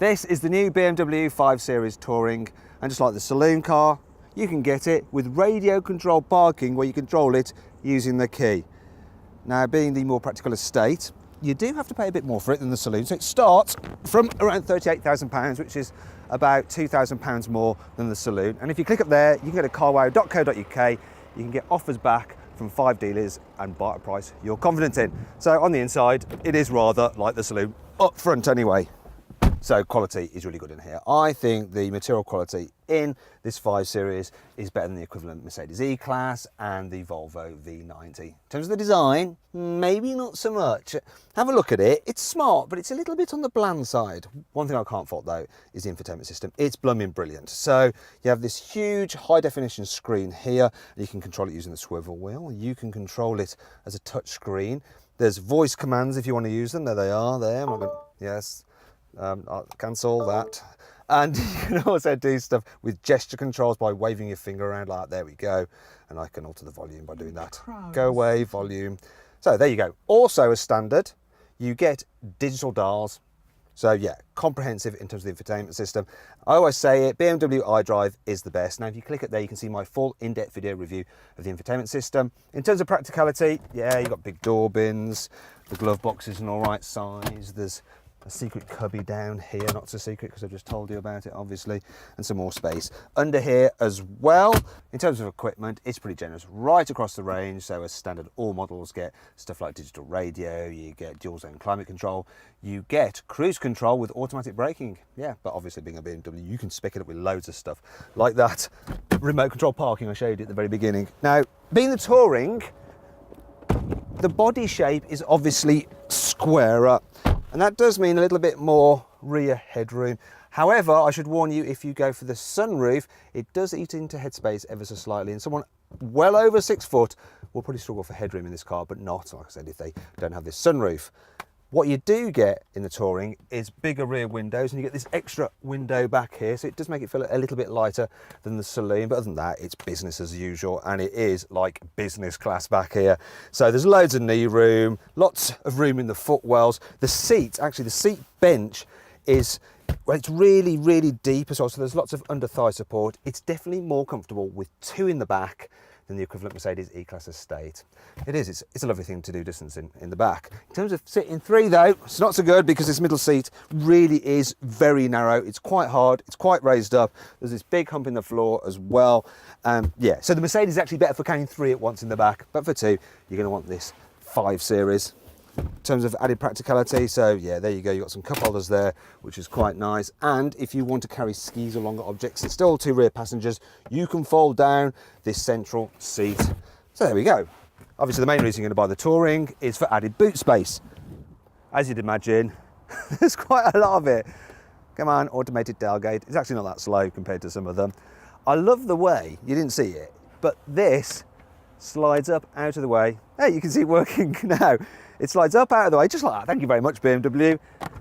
This is the new BMW 5 Series Touring, and just like the saloon car, you can get it with radio controlled parking where you control it using the key. Now, being the more practical estate, you do have to pay a bit more for it than the saloon, so it starts from around £38,000, which is about £2,000 more than the saloon. And if you click up there, you can go to carwow.co.uk, you can get offers back from 5 dealers and buy at a price you're confident in. So on the inside, it is rather like the saloon, up front anyway. So quality is really good in here. I think the material quality in this 5 Series is better than the equivalent Mercedes E-Class and the Volvo V90. In terms of the design, maybe not so much. Have a look at it. It's smart, but it's a little bit on the bland side. One thing I can't fault though is the infotainment system. It's blooming brilliant. So you have this huge high definition screen here. You can control it using the swivel wheel. You can control it as a touch screen. There's voice commands if you want to use them. There they are there. Yes. I'll cancel that. And you can also do stuff with gesture controls by waving your finger around like that. There we go. And I can alter the volume by doing that. Go away, volume. So there you go. Also as standard, you get digital dials. So yeah, comprehensive in terms of the infotainment system. I always say it, BMW iDrive is the best. Now if you click it there, you can see my full in-depth video review of the infotainment system. In terms of practicality, yeah, you've got big door bins, the glove box is an all right size. There's a secret cubby down here, not so secret because I've just told you about it obviously, and some more space under here as well. In terms of equipment, it's pretty generous right across the range. So as standard, all models get stuff like digital radio, you get dual zone climate control, you get cruise control with automatic braking. Yeah, but obviously being a BMW, you can spec it up with loads of stuff like that. Remote control parking, I showed you at the very beginning. Now, being the Touring, the body shape is obviously squarer. And that does mean a little bit more rear headroom. However, I should warn you, if you go for the sunroof, it does eat into headspace ever so slightly. And someone well over 6 foot will probably struggle for headroom in this car, but not, like I said, if they don't have this sunroof. What you do get in the Touring is bigger rear windows, and you get this extra window back here, so it does make it feel a little bit lighter than the saloon, but other than that, it's business as usual, and it is like business class back here. So there's loads of knee room, lots of room in the footwells. The seat, actually the seat bench is, well, it's really, really deep as well, so there's lots of under thigh support. It's definitely more comfortable with 2 in the back than the equivalent Mercedes E-Class estate. It is, it's a lovely thing to do distance in the back. In terms of sitting 3 though, it's not so good because this middle seat really is very narrow. It's quite hard, it's quite raised up. There's this big hump in the floor as well. Yeah, so the Mercedes is actually better for carrying 3 at once in the back, but for 2, you're gonna want this 5 Series. In terms of added practicality, so yeah, there you go, you've got some cup holders there, which is quite nice. And if you want to carry skis or longer objects, there's still 2 rear passengers, you can fold down this central seat. So there we go. Obviously the main reason you're going to buy the Touring is for added boot space. As you'd imagine, there's quite a lot of it. Come on, automated tailgate. It's actually not that slow compared to some of them. I love the way, you didn't see it, but this slides up out of the way. Hey, you can see it working now. It slides up out of the way, just like that. Thank you very much, BMW,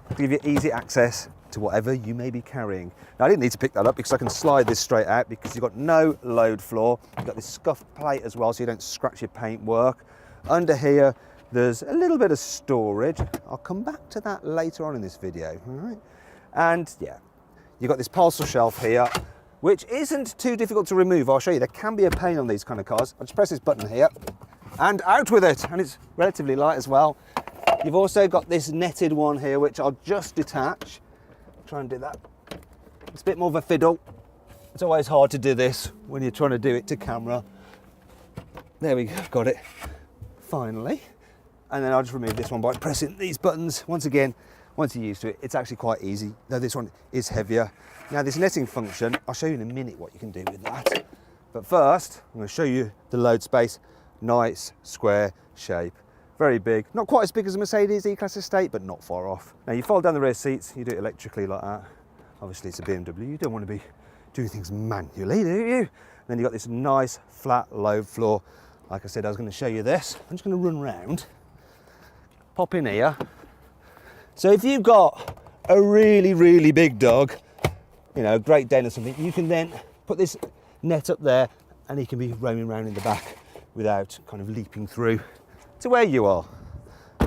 to give you easy access to whatever you may be carrying. Now, I didn't need to pick that up because I can slide this straight out because you've got no load floor. You've got this scuffed plate as well, so you don't scratch your paintwork. Under here, there's a little bit of storage. I'll come back to that later on in this video, all right? And yeah, you've got this parcel shelf here, which isn't too difficult to remove. I'll show you. There can be a pain on these kind of cars. I'll just press this button here and out with it, and it's relatively light as well. You've also got this netted one here, which I'll just detach. Try and do that. It's a bit more of a fiddle. It's always hard to do this when you're trying to do it to camera. There we go, got it, finally. And then I'll just remove this one by pressing these buttons. Once again, once you're used to it, it's actually quite easy, though this one is heavier. Now this netting function, I'll show you in a minute what you can do with that. But first, I'm going to show you the load space. Nice square shape, very big, not quite as big as a Mercedes E-Class estate, but not far off. Now you fold down the rear seats, you do it electrically like that. Obviously it's a BMW, you don't want to be doing things manually, do you? And then you've got this nice flat load floor. Like I said, I was going to show you this. I'm just going to run round, pop in here. So if you've got a really, really big dog, you know, a Great Dane or something, you can then put this net up there and he can be roaming around in the back without kind of leaping through to where you are.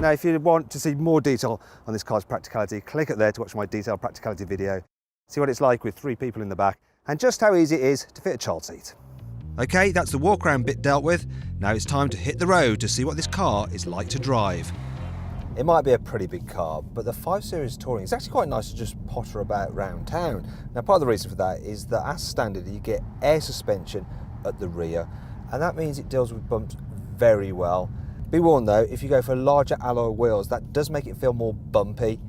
Now, if you want to see more detail on this car's practicality, click it there to watch my detailed practicality video. See what it's like with 3 people in the back and just how easy it is to fit a child seat. Okay, that's the walk around bit dealt with. Now it's time to hit the road to see what this car is like to drive. It might be a pretty big car, but the 5 Series Touring is actually quite nice to just potter about round town. Now, part of the reason for that is that as standard, you get air suspension at the rear, and that means it deals with bumps very well. Be warned though, if you go for larger alloy wheels, that does make it feel more bumpy.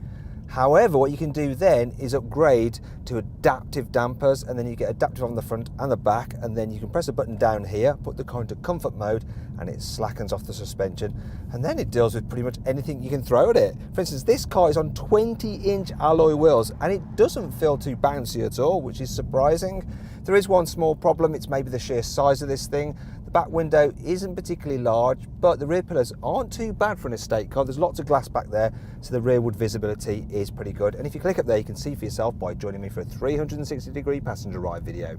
However, what you can do then is upgrade to adaptive dampers, and then you get adaptive on the front and the back, and then you can press a button down here, put the car into comfort mode, and it slackens off the suspension, and then it deals with pretty much anything you can throw at it. For instance, this car is on 20-inch alloy wheels, and it doesn't feel too bouncy at all, which is surprising. There is one small problem, it's maybe the sheer size of this thing. The back window isn't particularly large, but the rear pillars aren't too bad for an estate car. There's lots of glass back there, so the rearward visibility is pretty good. And if you click up there, you can see for yourself by joining me for a 360-degree passenger ride video.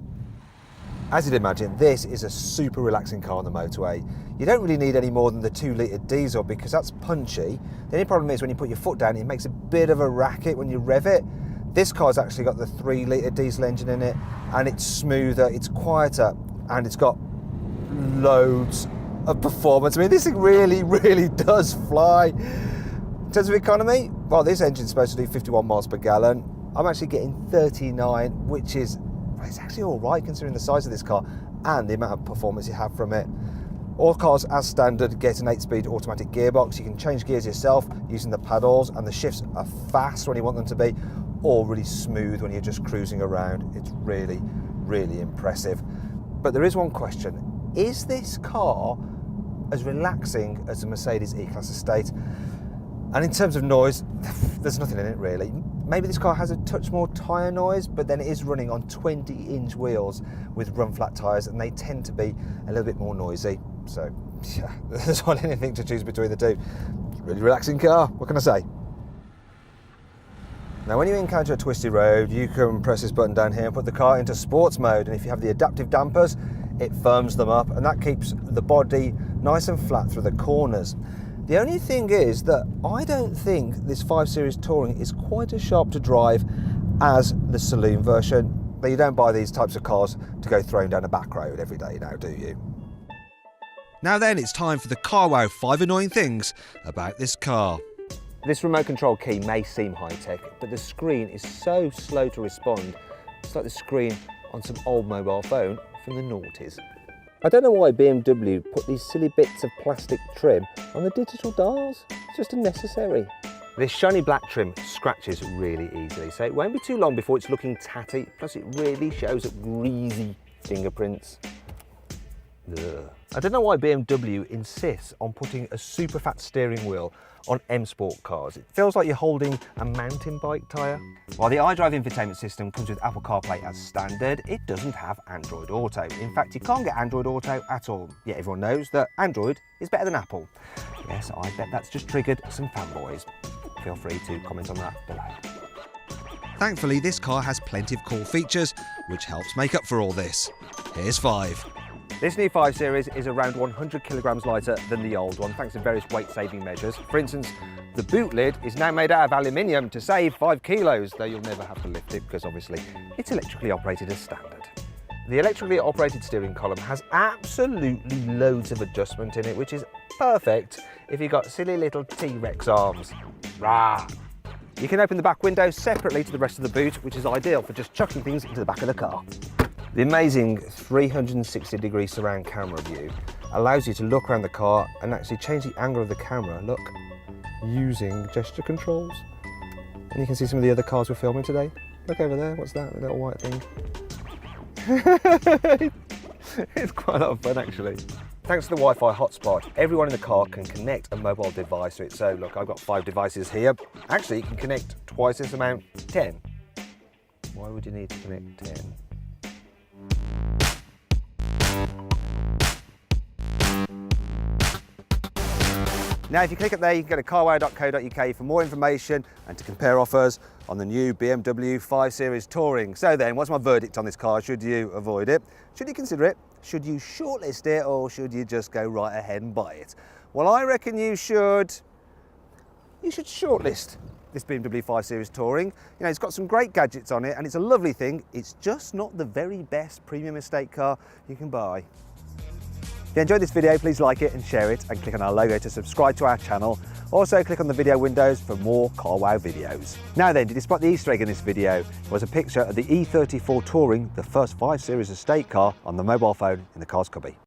As you'd imagine, this is a super relaxing car on the motorway. You don't really need any more than the 2-litre diesel because that's punchy. The only problem is when you put your foot down, it makes a bit of a racket when you rev it. This car's actually got the 3-litre diesel engine in it, and it's smoother, it's quieter, and it's got loads of performance. I mean, this thing really does fly. In terms of economy, well, this engine's supposed to do 51 miles per gallon. I'm actually getting 39, which is, it's actually all right considering the size of this car and the amount of performance you have from it. All cars, as standard, get an 8-speed automatic gearbox. You can change gears yourself using the paddles, and the shifts are fast when you want them to be, or really smooth when you're just cruising around. It's really impressive. But there is one question. Is this car as relaxing as the Mercedes E-Class estate? And in terms of noise, there's nothing in it really. Maybe this car has a touch more tyre noise, but then it is running on 20-inch wheels with run-flat tyres, and they tend to be a little bit more noisy. So, yeah, there's not anything to choose between the two. It's a really relaxing car, what can I say? Now, when you encounter a twisty road, you can press this button down here and put the car into sports mode, and if you have the adaptive dampers, it firms them up, and that keeps the body nice and flat through the corners. The only thing is that I don't think this 5 Series Touring is quite as sharp to drive as the saloon version. But you don't buy these types of cars to go throwing down a back road every day now, do you? Now then, it's time for the Car Wow 5 annoying things about this car. This remote control key may seem high-tech, but the screen is so slow to respond. It's like the screen on some old mobile phone from the noughties. I don't know why BMW put these silly bits of plastic trim on the digital dials. It's just unnecessary. This shiny black trim scratches really easily, so it won't be too long before it's looking tatty, plus it really shows up greasy fingerprints. Ugh. I don't know why BMW insists on putting a super fat steering wheel on M Sport cars. It feels like you're holding a mountain bike tyre. While the iDrive infotainment system comes with Apple CarPlay as standard, it doesn't have Android Auto. In fact, you can't get Android Auto at all. Yet everyone knows that Android is better than Apple. Yes, I bet that's just triggered some fanboys. Feel free to comment on that below. Thankfully, this car has plenty of cool features, which helps make up for all this. Here's 5. This new 5 Series is around 100 kilograms lighter than the old one, thanks to various weight-saving measures. For instance, the boot lid is now made out of aluminium to save 5 kilos, though you'll never have to lift it because obviously it's electrically operated as standard. The electrically operated steering column has absolutely loads of adjustment in it, which is perfect if you've got silly little T-Rex arms. Rah! You can open the back window separately to the rest of the boot, which is ideal for just chucking things into the back of the car. The amazing 360-degree surround camera view allows you to look around the car and actually change the angle of the camera, look, using gesture controls. And you can see some of the other cars we're filming today. Look over there, what's that, a little white thing? It's quite a lot of fun actually. Thanks to the Wi-Fi hotspot, everyone in the car can connect a mobile device to it. So look, I've got 5 devices here. Actually, you can connect twice this amount, 10. Why would you need to connect 10? Now, if you click up there, you can go to carwow.co.uk for more information and to compare offers on the new BMW 5 Series Touring. So then, what's my verdict on this car? Should you avoid it? Should you consider it? Should you shortlist it? Or should you just go right ahead and buy it? Well, I reckon you should you should shortlist this BMW 5 Series Touring. You know, it's got some great gadgets on it and it's a lovely thing. It's just not the very best premium estate car you can buy. If you enjoyed this video, please like it and share it, and click on our logo to subscribe to our channel. Also click on the video windows for more Car Wow videos. Now then, did you spot the Easter egg in this video? It was a picture of the E34 Touring, the first 5 Series estate car, on the mobile phone in the car's cubby.